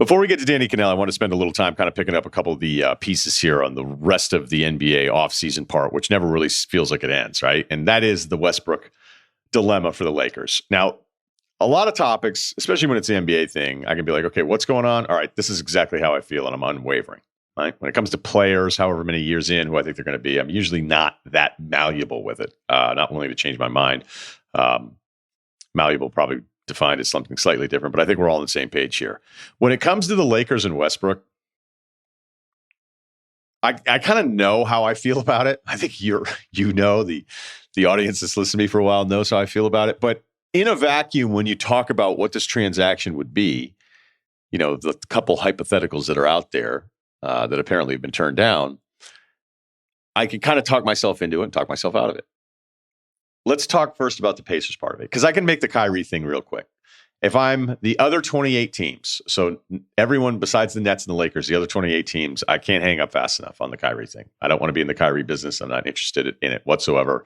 Before we get to Danny Kanell, I want to spend a little time kind of picking up a couple of the pieces here on the rest of the NBA offseason part, which never really feels like it ends, right? And that is the Westbrook dilemma for the Lakers. Now, a lot of topics, especially when it's the NBA thing, I can be like, okay, what's going on? All right, this is exactly how I feel, and I'm unwavering. Right? When it comes to players, however many years in, who I think they're going to be, I'm usually not that malleable with it, not willing to change my mind. Malleable probably defined as something slightly different, but I think we're all on the same page here. When it comes to the Lakers and Westbrook, I kind of know how I feel about it. I think the audience that's listened to me for a while knows how I feel about it. But in a vacuum, when you talk about what this transaction would be, the couple hypotheticals that are out there that apparently have been turned down, I can kind of talk myself into it and talk myself out of it. Let's talk first about the Pacers part of it, because I can make the Kyrie thing real quick. If I'm the other 28 teams, so everyone besides the Nets and the Lakers, the other 28 teams, I can't hang up fast enough on the Kyrie thing. I don't want to be in the Kyrie business. I'm not interested in it whatsoever.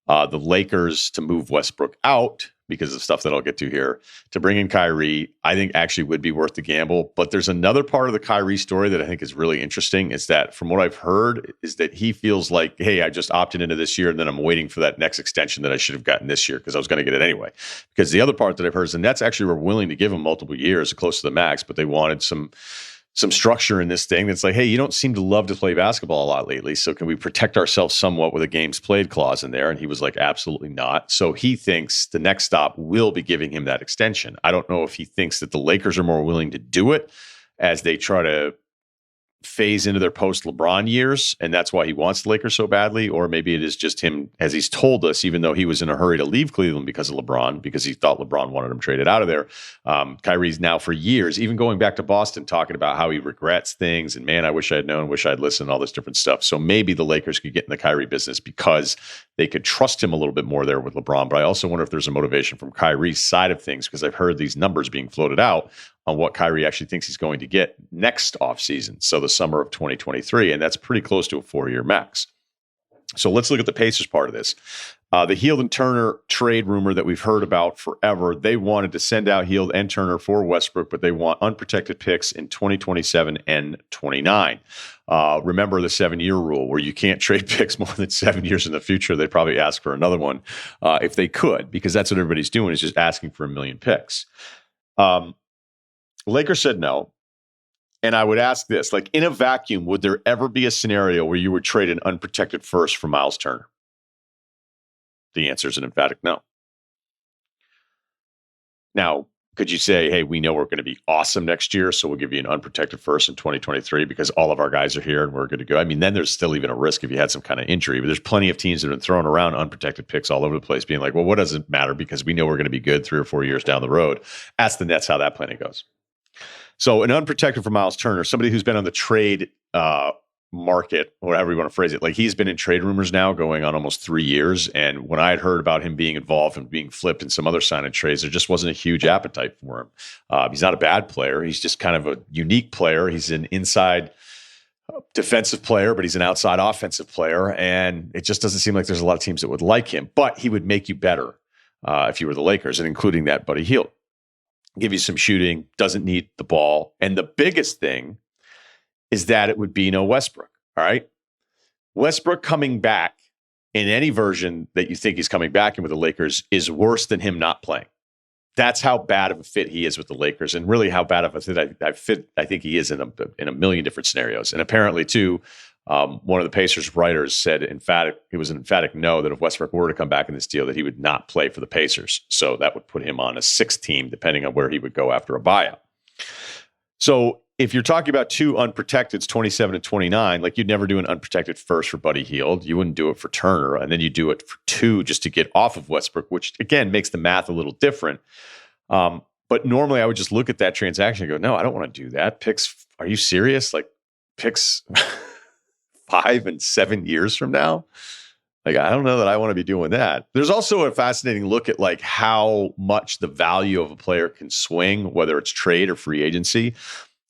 The Lakers to move Westbrook out, because of stuff that I'll get to here, to bring in Kyrie, I think actually would be worth the gamble. But there's another part of the Kyrie story that I think is really interesting, is that from what I've heard is that he feels like, hey, I just opted into this year and then I'm waiting for that next extension that I should have gotten this year because I was going to get it anyway. Because the other part that I've heard is the Nets actually were willing to give him multiple years close to the max, but they wanted some structure in this thing that's like, hey, you don't seem to love to play basketball a lot lately, so can we protect ourselves somewhat with a games played clause in there? And he was like, absolutely not. So he thinks the next stop will be giving him that extension. I don't know if he thinks that the Lakers are more willing to do it as they try to phase into their post-LeBron years, and that's why he wants the Lakers so badly, or maybe it is just him, as he's told us, even though he was in a hurry to leave Cleveland because of LeBron, because he thought LeBron wanted him traded out of there. Kyrie's now for years, even going back to Boston, talking about how he regrets things, and man, I wish I had known, wish I'd listened, all this different stuff. So maybe the Lakers could get in the Kyrie business because they could trust him a little bit more there with LeBron. But I also wonder if there's a motivation from Kyrie's side of things, because I've heard these numbers being floated out on what Kyrie actually thinks he's going to get next offseason, so the summer of 2023, and that's pretty close to a 4-year max. So let's look at the Pacers part of this. The Hield and Turner trade rumor that we've heard about forever, they wanted to send out Hield and Turner for Westbrook, but they want unprotected picks in 2027 and 29. Remember the 7-year rule where you can't trade picks more than 7 years in the future. They'd probably ask for another one if they could, because that's what everybody's doing, is just asking for 1 million picks. Lakers said no. And I would ask this, like, in a vacuum, would there ever be a scenario where you would trade an unprotected first for Miles Turner? The answer is an emphatic no. Now, could you say, hey, we know we're going to be awesome next year, so we'll give you an unprotected first in 2023 because all of our guys are here and we're good to go? I mean, then there's still even a risk if you had some kind of injury, but there's plenty of teams that have been throwing around unprotected picks all over the place, being like, well, what does it matter because we know we're going to be good 3 or 4 years down the road. Ask the Nets how that planning goes. So an unprotected for Miles Turner, somebody who's been on the trade market, or however you want to phrase it, like he's been in trade rumors now going on almost 3 years. And when I had heard about him being involved and being flipped in some other sign-in trades, there just wasn't a huge appetite for him. He's not a bad player. He's just kind of a unique player. He's an inside defensive player, but he's an outside offensive player. And it just doesn't seem like there's a lot of teams that would like him. But he would make you better if you were the Lakers, and including that Buddy Hield. Give you some shooting, doesn't need the ball. And the biggest thing is that it would be no Westbrook, all right? Westbrook coming back in any version that you think he's coming back in with the Lakers is worse than him not playing. That's how bad of a fit he is with the Lakers, and really how bad of a fit I think he is in a million different scenarios. And apparently, too, one of the Pacers writers said it was an emphatic no, that if Westbrook were to come back in this deal, that he would not play for the Pacers. So that would put him on a 6th team, depending on where he would go after a buyout. So if you're talking about 2 unprotecteds, 27 and 29, like you'd never do an unprotected first for Buddy Hield. You wouldn't do it for Turner, and then you do it for 2 just to get off of Westbrook, which again makes the math a little different. But normally I would just look at that transaction and go, no, I don't want to do that. Picks, are you serious? Like picks 5 and 7 years from now? Like, I don't know that I want to be doing that. There's also a fascinating look at like how much the value of a player can swing, whether it's trade or free agency.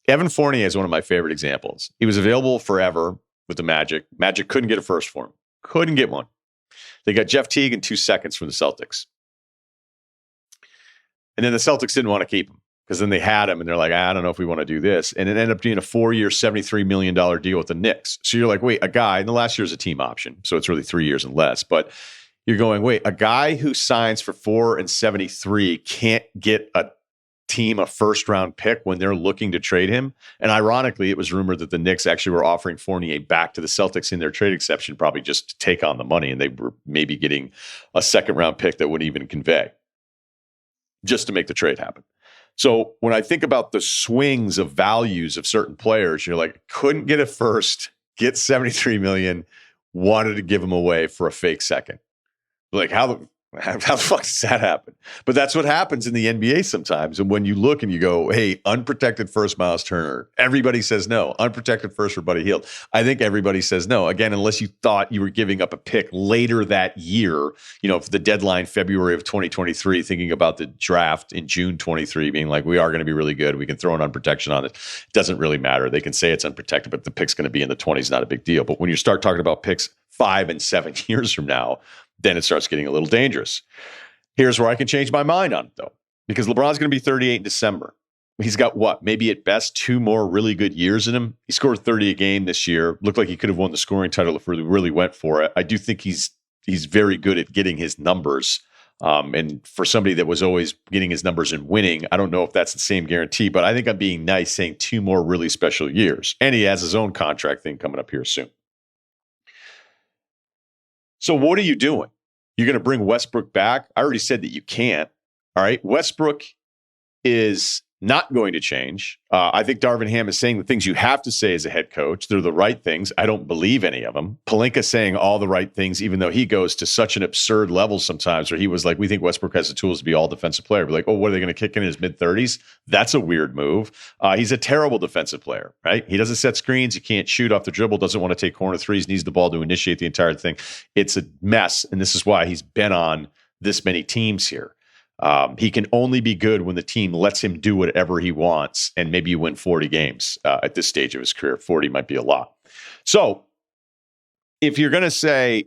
Evan Fournier is one of my favorite examples. He was available forever with the Magic. Magic couldn't get a first for him. Couldn't get one. They got Jeff Teague in 2 seconds from the Celtics. And then the Celtics didn't want to keep him because then they had him and they're like, I don't know if we want to do this. And it ended up being a 4-year, $73 million deal with the Knicks. So you're like, wait, a guy, and the last year is a team option. So it's really 3 years and less. But you're going, wait, a guy who signs for 4 and 73 can't get a team a first-round pick when they're looking to trade him. And ironically, it was rumored that the Knicks actually were offering Fournier back to the Celtics in their trade exception, probably just to take on the money. And they were maybe getting a second-round pick that wouldn't even convey just to make the trade happen. So when I think about the swings of values of certain players, you're like, couldn't get a first, get $73 million, wanted to give him away for a fake second. Like, how the fuck does that happen? But that's what happens in the NBA sometimes. And when you look and you go, hey, unprotected first, Miles Turner, everybody says no. Unprotected first for Buddy Hield. I think everybody says no. Again, unless you thought you were giving up a pick later that year, for the deadline, February of 2023, thinking about the draft in June 23, being like, we are going to be really good. We can throw an unprotection on it. It doesn't really matter. They can say it's unprotected, but the pick's going to be in the 20s, not a big deal. But when you start talking about picks 5 and 7 years from now, then it starts getting a little dangerous. Here's where I can change my mind on it, though, because LeBron's going to be 38 in December. He's got what? Maybe at best 2 more really good years in him. He scored 30 a game this year. Looked like he could have won the scoring title if he really went for it. I do think he's very good at getting his numbers. And for somebody that was always getting his numbers and winning, I don't know if that's the same guarantee, but I think I'm being nice saying 2 more really special years. And he has his own contract thing coming up here soon. So what are you doing? You're going to bring Westbrook back? I already said that you can't. All right. Westbrook is not going to change. I think Darvin Ham is saying the things you have to say as a head coach. They're the right things. I don't believe any of them. Pelinka saying all the right things, even though he goes to such an absurd level sometimes where he was like, we think Westbrook has the tools to be all defensive player. We're like, oh, what are they going to kick in his mid-30s? That's a weird move. He's a terrible defensive player, right? He doesn't set screens. He can't shoot off the dribble, doesn't want to take corner threes, needs the ball to initiate the entire thing. It's a mess. And this is why he's been on this many teams here. He can only be good when the team lets him do whatever he wants, and maybe you win 40 games at this stage of his career. 40 might be a lot. So if you're going to say,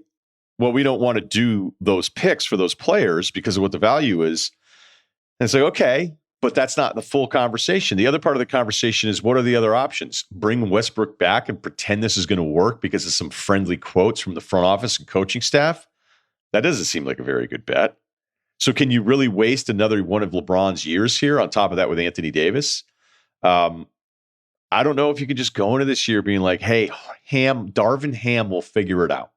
well, we don't want to do those picks for those players because of what the value is, and say, okay, but that's not the full conversation. The other part of the conversation is, what are the other options? Bring Westbrook back and pretend this is going to work because of some friendly quotes from the front office and coaching staff? That doesn't seem like a very good bet. So can you really waste another one of LeBron's years here on top of that with Anthony Davis? I don't know if you can just go into this year being like, hey, Darvin Ham will figure it out.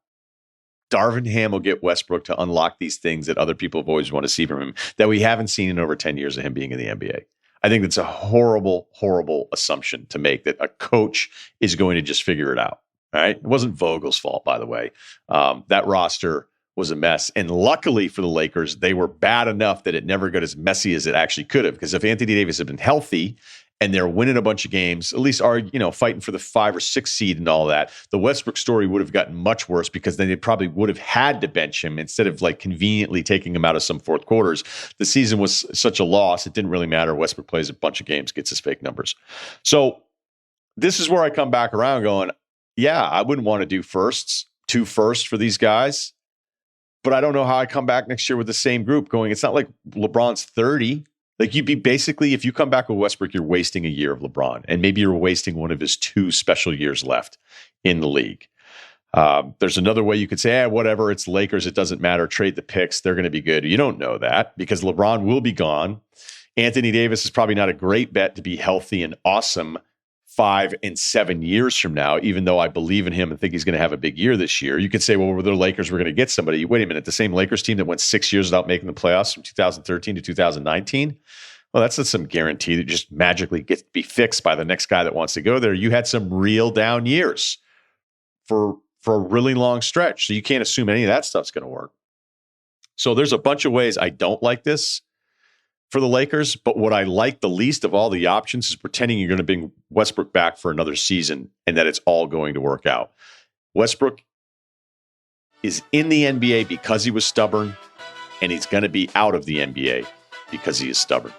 Darvin Ham will get Westbrook to unlock these things that other people have always wanted to see from him that we haven't seen in over 10 years of him being in the NBA. I think that's a horrible, horrible assumption to make, that a coach is going to just figure it out. All right. It wasn't Vogel's fault, by the way. That roster was a mess. And luckily for the Lakers, they were bad enough that it never got as messy as it actually could have. Because if Anthony Davis had been healthy and they're winning a bunch of games, at least are, fighting for the 5 or 6 seed and all that, the Westbrook story would have gotten much worse, because then they probably would have had to bench him instead of like conveniently taking him out of some fourth quarters. The season was such a loss, it didn't really matter. Westbrook plays a bunch of games, gets his fake numbers. So this is where I come back around going, yeah, I wouldn't want to do 2 firsts for these guys. But I don't know how I come back next year with the same group going, it's not like LeBron's 30. Like, you'd be basically, if you come back with Westbrook, you're wasting a year of LeBron. And maybe you're wasting one of his 2 special years left in the league. There's another way you could say, whatever, it's Lakers, it doesn't matter. Trade the picks. They're going to be good. You don't know that, because LeBron will be gone. Anthony Davis is probably not a great bet to be healthy and awesome 5 and 7 years from now, even though I believe in him and think he's going to have a big year this year. You could say, well, we're the Lakers, we're going to get somebody. Wait a minute, the same Lakers team that went 6 years without making the playoffs from 2013 to 2019? Well, that's not some guarantee that just magically gets to be fixed by the next guy that wants to go there. You had some real down years for a really long stretch, so you can't assume any of that stuff's going to work. So there's a bunch of ways I don't like this for the Lakers, but what I like the least of all the options is pretending you're going to bring Westbrook back for another season and that it's all going to work out. Westbrook is in the NBA because he was stubborn, and he's going to be out of the NBA because he is stubborn.